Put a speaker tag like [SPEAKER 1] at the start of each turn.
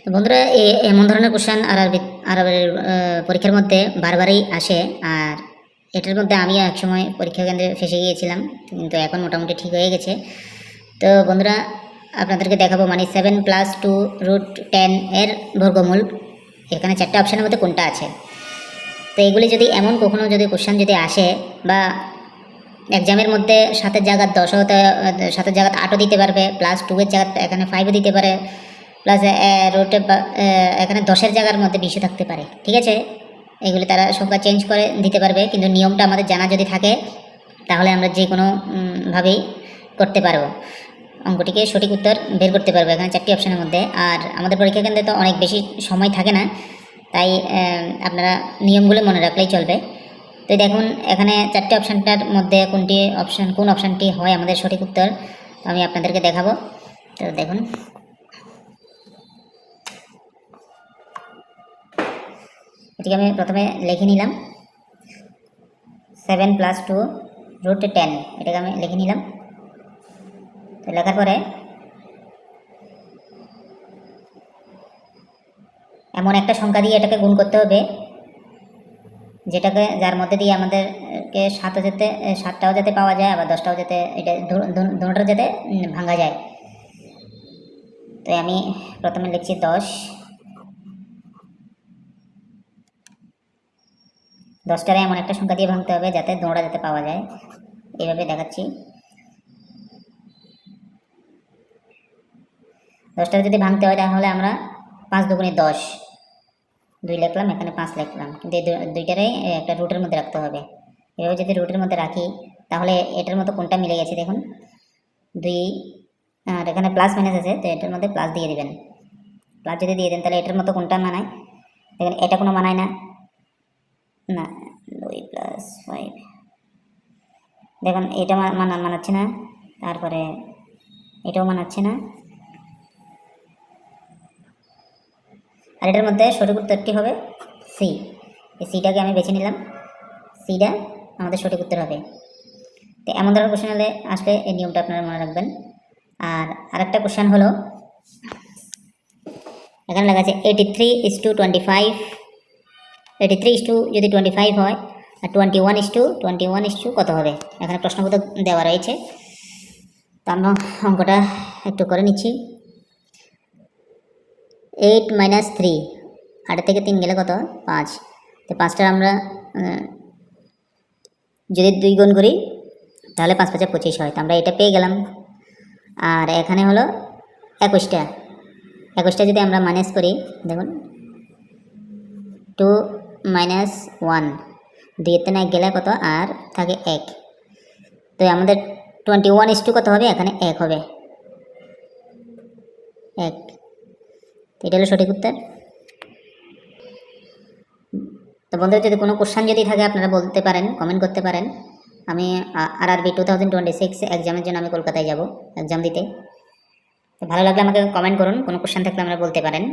[SPEAKER 1] তো বন্ধুরা, এমন ধরনের কোশ্চেন আরবির পরীক্ষার মধ্যে বারবারই আসে। আর এটার মধ্যে আমি একসময় পরীক্ষা কেন্দ্রে ফেসে গিয়েছিলাম, কিন্তু এখন মোটামুটি ঠিক হয়ে গেছে। তো বন্ধুরা, আপনাদেরকে দেখাবো মানে 7+2√10 এর বর্গমূল। এখানে 4টে অপশানের মধ্যে কোনটা আছে। তো এগুলি যদি এমন কখনো যদি কোশ্চেন যদি আসে, বা এক্সামের মধ্যে 7-এর জায়গায় 10 হতে 7-এর জায়গায় 8ও দিতে পারবে, +2-এর জায়গায় এখানে 5ও দিতে পারে, প্লাস রুটে এখানে 10-এর জায়গার মধ্যে 20ও থাকতে পারে। ঠিক আছে, এগুলি তারা সংখ্যা চেঞ্জ করে দিতে পারবে, কিন্তু নিয়মটা আমাদের জানা যদি থাকে তাহলে আমরা যে কোনো ভাবেই করতে পারবো, অঙ্কটিকে সঠিক উত্তর বের করতে পারবো এখানে 4টি অপশানের মধ্যে। আর আমাদের পরীক্ষা কেন্দ্রে তো অনেক বেশি সময় থাকে না, তাই আপনারা নিয়মগুলো মনে রাখলেই চলবে। তো দেখুন, এখানে 4টে অপশানটার মধ্যে কোন অপশানটি হয় আমাদের সঠিক উত্তর, আমি আপনাদেরকে দেখাবো। তো দেখুন, এটিকে আমি প্রথমে লিখে নিলাম 7+2√10, এটাকে আমি লিখে নিলাম। তো লেখার পরে এমন একটা সংখ্যা দিয়ে এটাকে গুণ করতে হবে যার মধ্যে দিয়ে আমাদেরকে 7টাও যাতে পাওয়া যায়, আবার 10টাও যাতে, এটা দুটোটা যাতে ভাঙা যায়। তো আমি প্রথমে লিখছি 10টারে এমন একটা সংখ্যা দিয়ে ভাঙতে হবে যাতে দোঁড়া যাতে পাওয়া যায়, এইভাবে দেখাচ্ছি। 10টারে যদি ভাঙতে হয় তাহলে আমরা 5 দুগুণে 10, 2 লিখলাম, এখানে 5 লিখলাম, কিন্তু এই দুইটারে একটা রুটের মধ্যে রাখতে হবে। এভাবে যদি রুটের মধ্যে রাখি তাহলে এটার মতো কোনটা মিলে গেছে দেখুন, 2, আর এখানে প্লাস মাইনাস আছে, তো এটার মধ্যে প্লাস দিয়ে দিবেন। প্লাস যদি দিয়ে দেন তাহলে এটার মতো কোনটা মানায় দেখুন, এটা কোনো মানায় না, 2+5 দেখুন, এটা মানাচ্ছে না, তারপরে এটাও মানাচ্ছে না। আর এটার মধ্যে সঠিক উত্তরটি হবে সি। এই সিটাকে আমি বেছে নিলাম, সিটা আমাদের সঠিক উত্তর হবে। তো এমন ধরনের কোশ্চেন হলে আসলে এই নিয়মটা আপনারা মনে রাখবেন। আর আরেকটা কোশ্চেন হলো, এখানে লেখা আছে 83:25, 83 যদি 25 হয়, আর 21 কত হবে, এখানে প্রশ্নবোধক দেওয়া রয়েছে। তো আমরা অঙ্কটা একটু করে নিচ্ছি। 8 - 3, 8 থেকে 3 গেলে কত, 5। তো 5টার আমরা যদি 2 গুণ করি তাহলে 5 × 5 = 25 হয়। তো আমরা এটা পেয়ে গেলাম। আর এখানে হলো 21টা যদি আমরা মাইনাস করি, দেখুন 2 - 1, 2-এর থেকে 1 গেলে কত, আর থাকে 1। তো আমাদের 21 কত হবে, এখানে 1 হবে, 1। তো এটা হলো সঠিক উত্তর। তো বন্ধুরা, যদি কোনো কোশ্চেন যদি থাকে আপনারা বলতে পারেন, কমেন্ট করতে পারেন। আমি RRB 2026 এক্সামের জন্য আমি কলকাতায় যাব এক্সাম দিতে। তো ভালো লাগলে আমাকে কমেন্ট করুন, কোনো কোশ্চেন থাকলে আমরা বলতে পারেন।